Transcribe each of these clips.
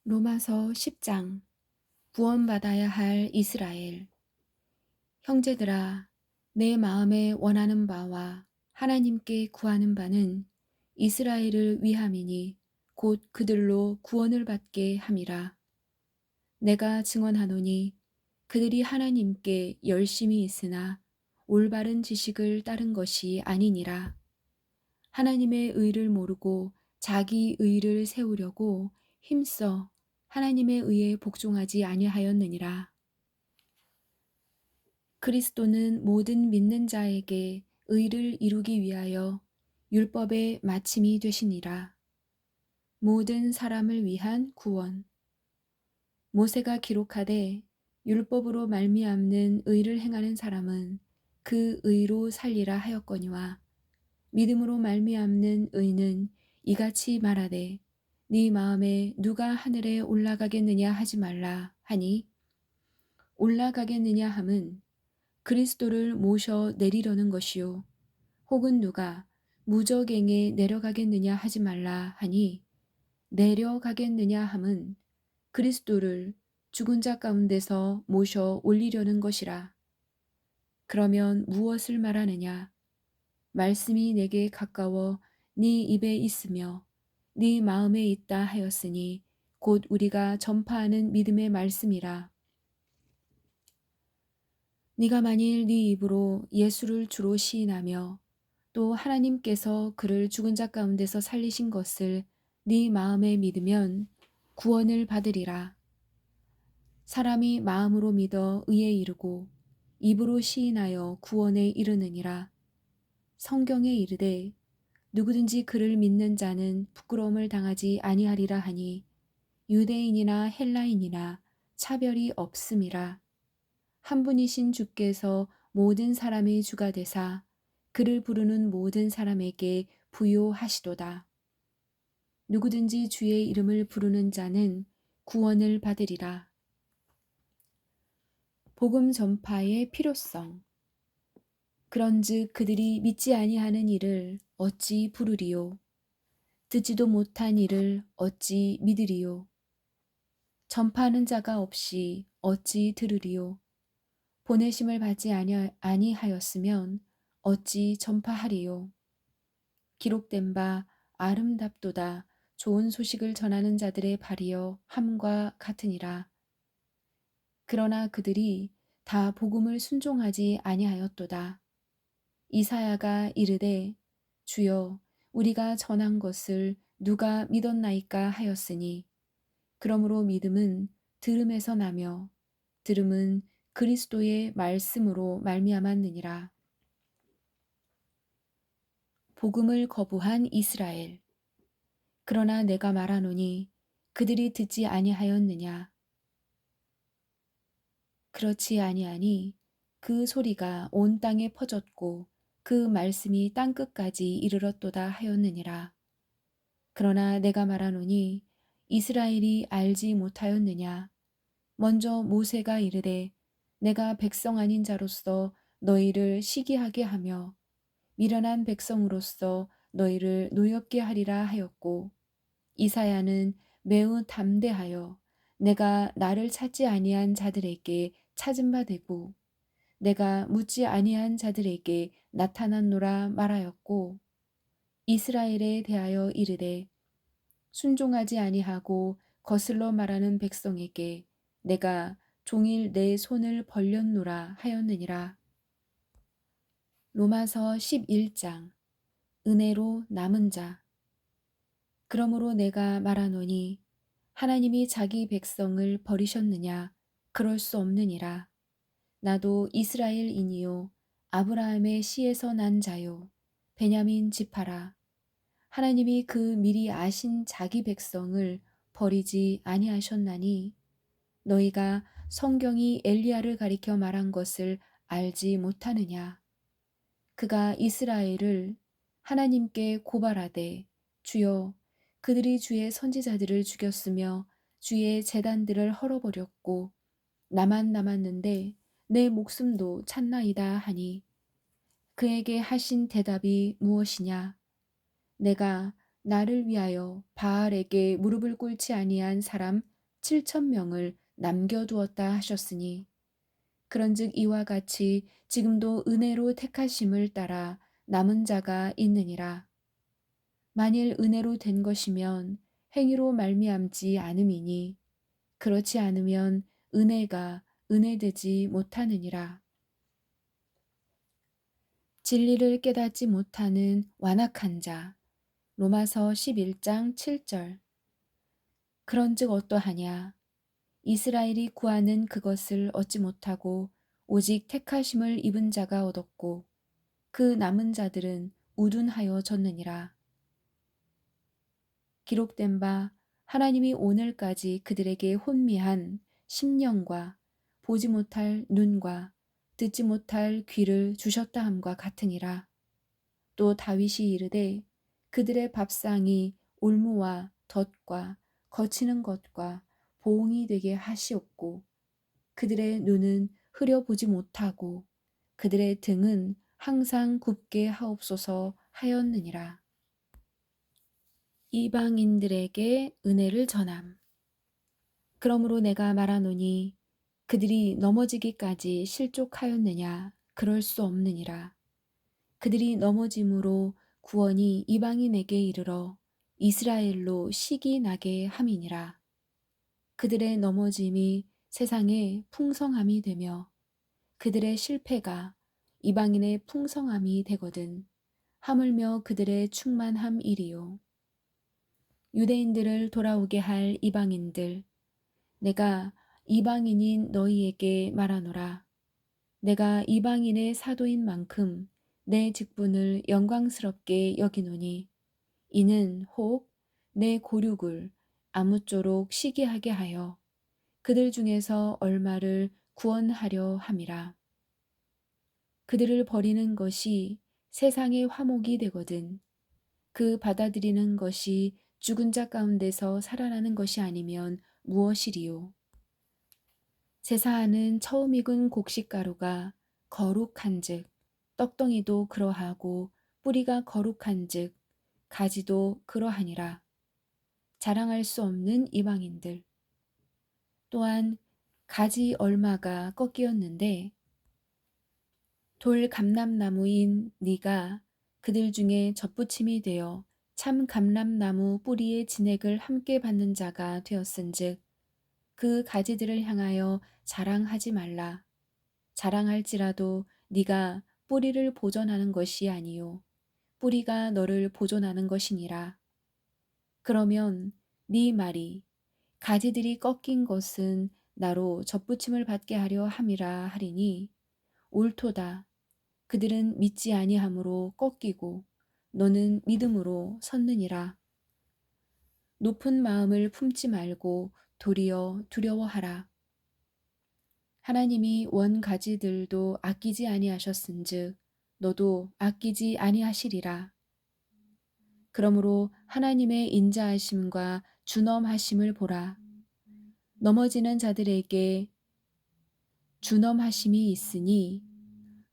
로마서 10장. 구원받아야 할 이스라엘. 형제들아, 내 마음에 원하는 바와 하나님께 구하는 바는 이스라엘을 위함이니 곧 그들로 구원을 받게 함이라. 내가 증언하노니 그들이 하나님께 열심히 있으나 올바른 지식을 따른 것이 아니니라. 하나님의 의를 모르고 자기 의를 세우려고 힘써 하나님의 의에 복종하지 아니하였느니라. 그리스도는 모든 믿는 자에게 의를 이루기 위하여 율법의 마침이 되시니라. 모든 사람을 위한 구원. 모세가 기록하되 율법으로 말미암는 의를 행하는 사람은 그 의로 살리라 하였거니와, 믿음으로 말미암는 의는 이같이 말하되 네 마음에 누가 하늘에 올라가겠느냐 하지 말라 하니, 올라가겠느냐 함은 그리스도를 모셔 내리려는 것이요, 혹은 누가 무저갱에 내려가겠느냐 하지 말라 하니, 내려가겠느냐 함은 그리스도를 죽은 자 가운데서 모셔 올리려는 것이라. 그러면 무엇을 말하느냐? 말씀이 내게 가까워 네 입에 있으며 네 마음에 있다 하였으니 곧 우리가 전파하는 믿음의 말씀이라. 네가 만일 네 입으로 예수를 주로 시인하며 또 하나님께서 그를 죽은 자 가운데서 살리신 것을 네 마음에 믿으면 구원을 받으리라. 사람이 마음으로 믿어 의에 이르고 입으로 시인하여 구원에 이르느니라. 성경에 이르되 누구든지 그를 믿는 자는 부끄러움을 당하지 아니하리라 하니, 유대인이나 헬라인이나 차별이 없음이라. 한 분이신 주께서 모든 사람의 주가 되사 그를 부르는 모든 사람에게 부요하시도다. 누구든지 주의 이름을 부르는 자는 구원을 받으리라. 복음 전파의 필요성. 그런즉 그들이 믿지 아니하는 이를 어찌 부르리요? 듣지도 못한 이를 어찌 믿으리요? 전파하는 자가 없이 어찌 들으리요? 보내심을 받지 아니하였으면 어찌 전파하리요? 기록된 바 아름답도다 좋은 소식을 전하는 자들의 발이여 함과 같으니라. 그러나 그들이 다 복음을 순종하지 아니하였도다. 이사야가 이르되 주여 우리가 전한 것을 누가 믿었나이까 하였으니, 그러므로 믿음은 들음에서 나며 들음은 그리스도의 말씀으로 말미암았느니라. 복음을 거부한 이스라엘. 그러나 내가 말하노니 그들이 듣지 아니하였느냐? 그렇지 아니하니 그 소리가 온 땅에 퍼졌고 그 말씀이 땅끝까지 이르렀도다 하였느니라. 그러나 내가 말하노니 이스라엘이 알지 못하였느냐? 먼저 모세가 이르되 내가 백성 아닌 자로서 너희를 시기하게 하며 미련한 백성으로서 너희를 노엽게 하리라 하였고, 이사야는 매우 담대하여 내가 나를 찾지 아니한 자들에게 찾은 바 되고 내가 묻지 아니한 자들에게 나타났노라 말하였고, 이스라엘에 대하여 이르되 순종하지 아니하고 거슬러 말하는 백성에게 내가 종일 내 손을 벌렸노라 하였느니라. 로마서 11장. 은혜로 남은 자. 그러므로 내가 말하노니 하나님이 자기 백성을 버리셨느냐? 그럴 수 없느니라. 나도 이스라엘인이요 아브라함의 씨에서 난 자요 베냐민 지파라. 하나님이 그 미리 아신 자기 백성을 버리지 아니하셨나니, 너희가 성경이 엘리야를 가리켜 말한 것을 알지 못하느냐? 그가 이스라엘을 하나님께 고발하되 주여 그들이 주의 선지자들을 죽였으며 주의 제단들을 헐어버렸고 나만 남았는데 내 목숨도 찾나이다 하니, 그에게 하신 대답이 무엇이냐? 내가 나를 위하여 바알에게 무릎을 꿇지 아니한 사람 7천 명을 남겨두었다 하셨으니 그런즉 이와 같이 지금도 은혜로 택하심을 따라 남은 자가 있느니라. 만일 은혜로 된 것이면 행위로 말미암지 않음이니 그렇지 않으면 은혜가 은혜되지 못하느니라. 진리를 깨닫지 못하는 완악한 자. 로마서 11장 7절. 그런즉 어떠하냐? 이스라엘이 구하는 그것을 얻지 못하고 오직 택하심을 입은 자가 얻었고 그 남은 자들은 우둔하여 졌느니라. 기록된 바 하나님이 오늘까지 그들에게 혼미한 심령과 보지 못할 눈과 듣지 못할 귀를 주셨다 함과 같으니라. 또 다윗이 이르되 그들의 밥상이 올무와 덫과 거치는 것과 보응이 되게 하시옵고 그들의 눈은 흐려보지 못하고 그들의 등은 항상 굽게 하옵소서 하였느니라. 이방인들에게 은혜를 전함. 그러므로 내가 말하노니 그들이 넘어지기까지 실족하였느냐? 그럴 수 없느니라. 그들이 넘어짐으로 구원이 이방인에게 이르러 이스라엘로 시기 나게 함이니라. 그들의 넘어짐이 세상의 풍성함이 되며 그들의 실패가 이방인의 풍성함이 되거든 하물며 그들의 충만함이리요. 유대인들을 돌아오게 할 이방인들, 내가 이방인인 너희에게 말하노라. 내가 이방인의 사도인 만큼 내 직분을 영광스럽게 여기노니 이는 혹 내 고륙을 아무쪼록 시기하게 하여 그들 중에서 얼마를 구원하려 함이라. 그들을 버리는 것이 세상의 화목이 되거든 그 받아들이는 것이 죽은 자 가운데서 살아나는 것이 아니면 무엇이리요. 제사하는 처음 익은 곡식가루가 거룩한즉 떡덩이도 그러하고 뿌리가 거룩한즉 가지도 그러하니라. 자랑할 수 없는 이방인들. 또한 가지 얼마가 꺾이었는데 돌 감람나무인 네가 그들 중에 젖붙임이 되어 참 감람나무 뿌리의 진액을 함께 받는 자가 되었은즉 그 가지들을 향하여 자랑하지 말라. 자랑할지라도 네가 뿌리를 보존하는 것이 아니요 뿌리가 너를 보존하는 것이니라. 그러면 네 말이 가지들이 꺾인 것은 나로 젖붙임을 받게 하려 함이라 하리니 옳도다. 그들은 믿지 아니함으로 꺾이고 너는 믿음으로 섰느니라. 높은 마음을 품지 말고 도리어 두려워하라. 하나님이 원 가지들도 아끼지 아니하셨은즉 너도 아끼지 아니하시리라. 그러므로 하나님의 인자하심과 준엄하심을 보라. 넘어지는 자들에게 준엄하심이 있으니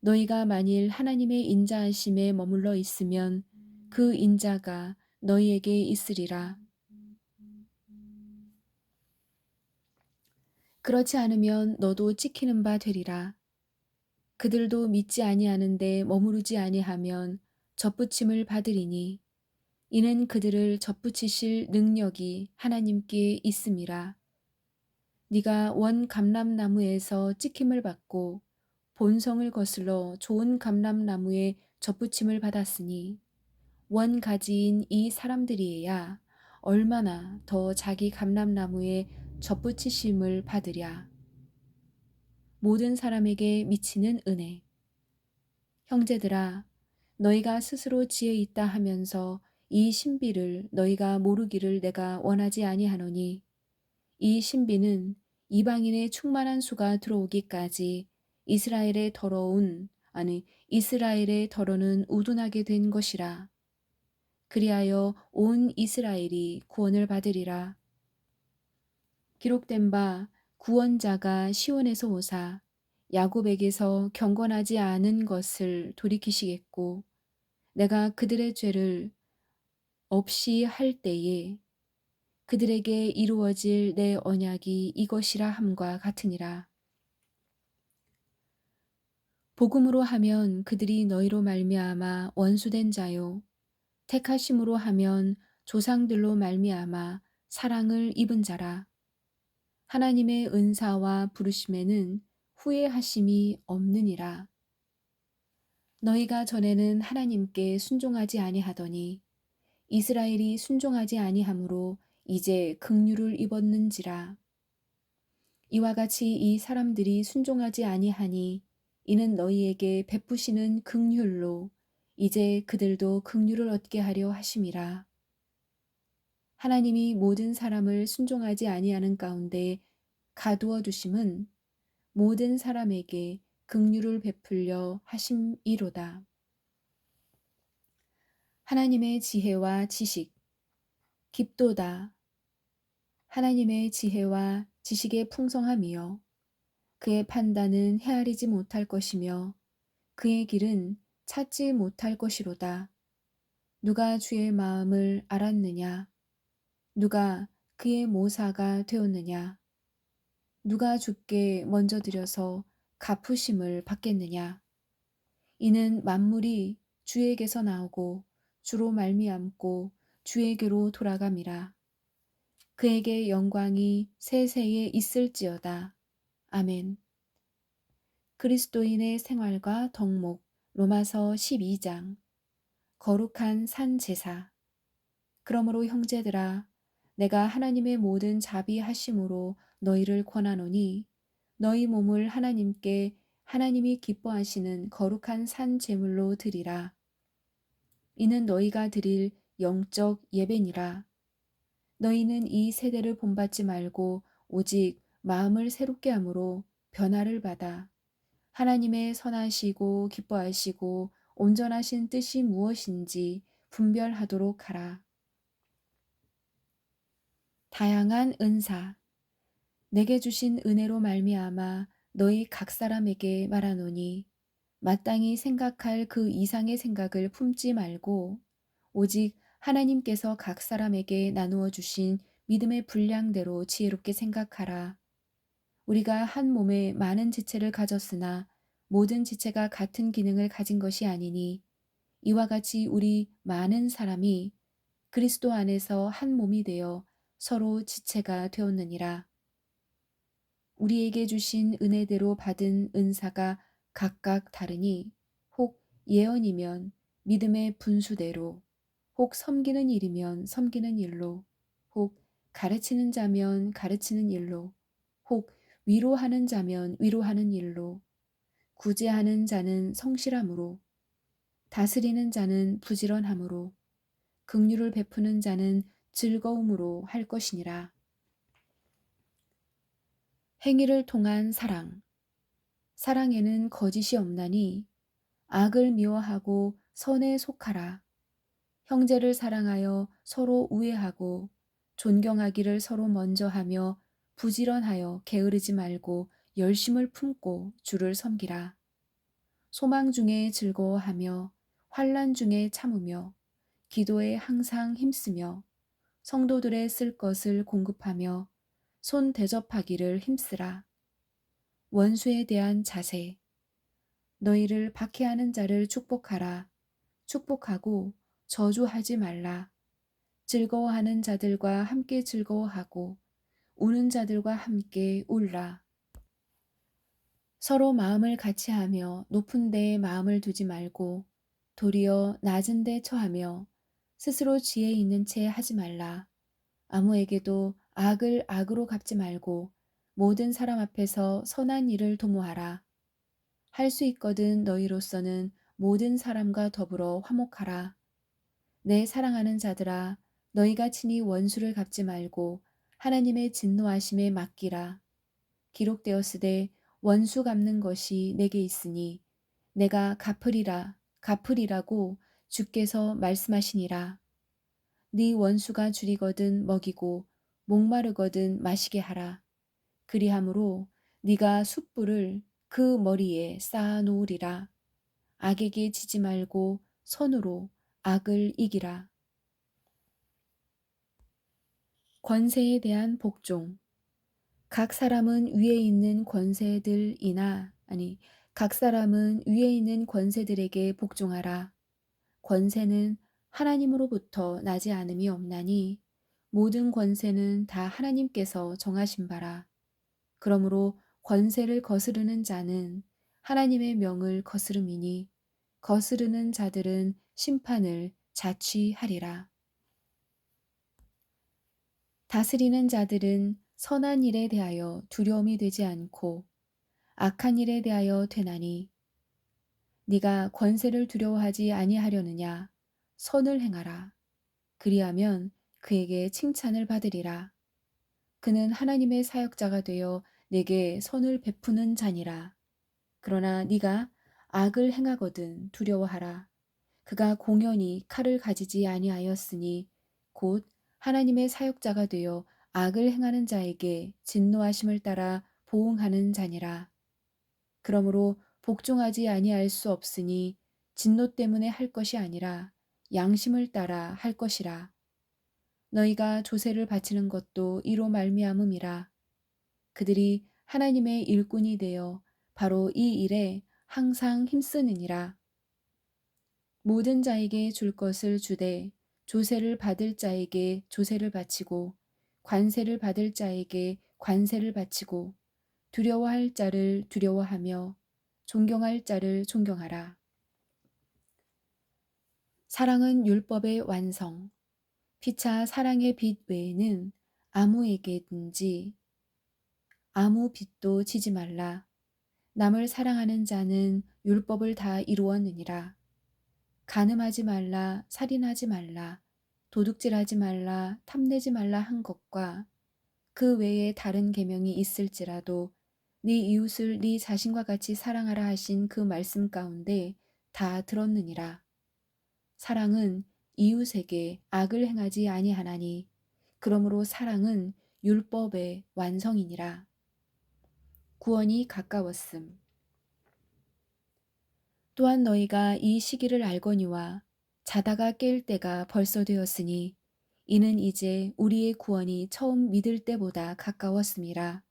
너희가 만일 하나님의 인자하심에 머물러 있으면 그 인자가 너희에게 있으리라. 그렇지 않으면 너도 찍히는 바 되리라. 그들도 믿지 아니하는데 머무르지 아니하면 젖붙임을 받으리니 이는 그들을 젖붙이실 능력이 하나님께 있음이라. 네가 원 감람나무에서 찍힘을 받고 본성을 거슬러 좋은 감람나무에 젖붙임을 받았으니 원 가지인 이 사람들이야 얼마나 더 자기 감람나무에 젖붙이심을 받으랴. 모든 사람에게 미치는 은혜. 형제들아, 너희가 스스로 지혜 있다 하면서 이 신비를 너희가 모르기를 내가 원하지 아니하노니 이 신비는 이방인의 충만한 수가 들어오기까지 이스라엘의 더러는 우둔하게 된 것이라. 그리하여 온 이스라엘이 구원을 받으리라. 기록된 바 구원자가 시온에서 오사 야곱에게서 경건하지 않은 것을 돌이키시겠고 내가 그들의 죄를 없이 할 때에 그들에게 이루어질 내 언약이 이것이라 함과 같으니라. 복음으로 하면 그들이 너희로 말미암아 원수된 자요, 택하심으로 하면 조상들로 말미암아 사랑을 입은 자라. 하나님의 은사와 부르심에는 후회하심이 없느니라. 너희가 전에는 하나님께 순종하지 아니하더니 이스라엘이 순종하지 아니하므로 이제 긍휼을 입었는지라. 이와 같이 이 사람들이 순종하지 아니하니 이는 너희에게 베푸시는 긍휼로 이제 그들도 긍휼을 얻게 하려 하심이라. 하나님이 모든 사람을 순종하지 아니하는 가운데 가두어 두심은 모든 사람에게 긍휼을 베풀려 하심이로다. 하나님의 지혜와 지식 깊도다. 하나님의 지혜와 지식의 풍성함이여 그의 판단은 헤아리지 못할 것이며 그의 길은 찾지 못할 것이로다. 누가 주의 마음을 알았느냐? 누가 그의 모사가 되었느냐? 누가 주께 먼저 드려서 갚으심을 받겠느냐? 이는 만물이 주에게서 나오고 주로 말미암고 주에게로 돌아감이라. 그에게 영광이 세세에 있을지어다. 아멘. 그리스도인의 생활과 덕목 로마서 12장. 거룩한 산 제사. 그러므로 형제들아 내가 하나님의 모든 자비하심으로 너희를 권하노니 너희 몸을 하나님께 하나님이 기뻐하시는 거룩한 산 제물로 드리라. 이는 너희가 드릴 영적 예배니라. 너희는 이 세대를 본받지 말고 오직 마음을 새롭게 함으로 변화를 받아 하나님의 선하시고 기뻐하시고 온전하신 뜻이 무엇인지 분별하도록 하라. 다양한 은사. 내게 주신 은혜로 말미암아 너희 각 사람에게 말하노니 마땅히 생각할 그 이상의 생각을 품지 말고 오직 하나님께서 각 사람에게 나누어 주신 믿음의 분량대로 지혜롭게 생각하라. 우리가 한 몸에 많은 지체를 가졌으나 모든 지체가 같은 기능을 가진 것이 아니니 이와 같이 우리 많은 사람이 그리스도 안에서 한 몸이 되어 서로 지체가 되었느니라. 우리에게 주신 은혜대로 받은 은사가 각각 다르니 혹 예언이면 믿음의 분수대로, 혹 섬기는 일이면 섬기는 일로, 혹 가르치는 자면 가르치는 일로, 혹 위로하는 자면 위로하는 일로, 구제하는 자는 성실함으로, 다스리는 자는 부지런함으로, 긍휼을 베푸는 자는 즐거움으로 할 것이니라. 행위를 통한 사랑. 사랑에는 거짓이 없나니 악을 미워하고 선에 속하라. 형제를 사랑하여 서로 우애하고 존경하기를 서로 먼저 하며 부지런하여 게으르지 말고 열심을 품고 주를 섬기라. 소망 중에 즐거워하며 환난 중에 참으며 기도에 항상 힘쓰며 성도들의 쓸 것을 공급하며 손 대접하기를 힘쓰라. 원수에 대한 자세. 너희를 박해하는 자를 축복하라. 축복하고 저주하지 말라. 즐거워하는 자들과 함께 즐거워하고 우는 자들과 함께 울라. 서로 마음을 같이하며 높은 데에 마음을 두지 말고 도리어 낮은 데 처하며 스스로 지혜 있는 채 하지 말라. 아무에게도 악을 악으로 갚지 말고 모든 사람 앞에서 선한 일을 도모하라. 할 수 있거든 너희로서는 모든 사람과 더불어 화목하라. 내 사랑하는 자들아, 너희가 친히 원수를 갚지 말고 하나님의 진노하심에 맡기라. 기록되었으되 원수 갚는 것이 내게 있으니 내가 갚으리라, 갚으리라고 주께서 말씀하시니라. 네 원수가 줄이거든 먹이고 목마르거든 마시게 하라. 그리함으로 네가 숯불을 그 머리에 쌓아 놓으리라. 악에게 지지 말고 선으로 악을 이기라. 권세에 대한 복종. 각 사람은 위에 있는 권세들이나 아니 각 사람은 위에 있는 권세들에게 복종하라. 권세는 하나님으로부터 나지 않음이 없나니 모든 권세는 다 하나님께서 정하신 바라. 그러므로 권세를 거스르는 자는 하나님의 명을 거스름이니 거스르는 자들은 심판을 자취하리라. 다스리는 자들은 선한 일에 대하여 두려움이 되지 않고 악한 일에 대하여 되나니 네가 권세를 두려워하지 아니하려느냐 선을 행하라. 그리하면 그에게 칭찬을 받으리라. 그는 하나님의 사역자가 되어 내게 선을 베푸는 자니라. 그러나 네가 악을 행하거든 두려워하라. 그가 공연히 칼을 가지지 아니하였으니 곧 하나님의 사역자가 되어 악을 행하는 자에게 진노하심을 따라 보응하는 자니라. 그러므로 복종하지 아니할 수 없으니 진노 때문에 할 것이 아니라 양심을 따라 할 것이라. 너희가 조세를 바치는 것도 이로 말미암음이라. 그들이 하나님의 일꾼이 되어 바로 이 일에 항상 힘쓰느니라. 모든 자에게 줄 것을 주되 조세를 받을 자에게 조세를 바치고 관세를 받을 자에게 관세를 바치고 두려워할 자를 두려워하며 존경할 자를 존경하라. 사랑은 율법의 완성. 피차 사랑의 빛 외에는 아무에게든지 아무 빛도 지지 말라. 남을 사랑하는 자는 율법을 다 이루었느니라. 간음하지 말라, 살인하지 말라, 도둑질하지 말라, 탐내지 말라 한 것과 그 외에 다른 계명이 있을지라도 네 이웃을 네 자신과 같이 사랑하라 하신 그 말씀 가운데 다 들었느니라. 사랑은 이웃에게 악을 행하지 아니하나니 그러므로 사랑은 율법의 완성이니라. 구원이 가까웠음. 또한 너희가 이 시기를 알거니와 자다가 깰 때가 벌써 되었으니 이는 이제 우리의 구원이 처음 믿을 때보다 가까웠음이라.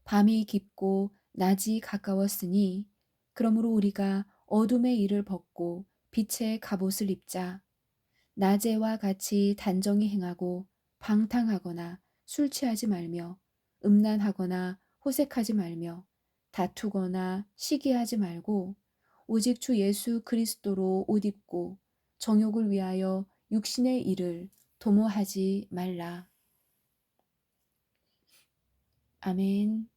밤이 깊고 낮이 가까웠으니 그러므로 우리가 어둠의 일을 벗고 빛의 갑옷을 입자. 낮에와 같이 단정히 행하고 방탕하거나 술 취하지 말며 음란하거나 호색하지 말며 다투거나 시기하지 말고 오직 주 예수 그리스도로 옷 입고 정욕을 위하여 육신의 일을 도모하지 말라. 아멘.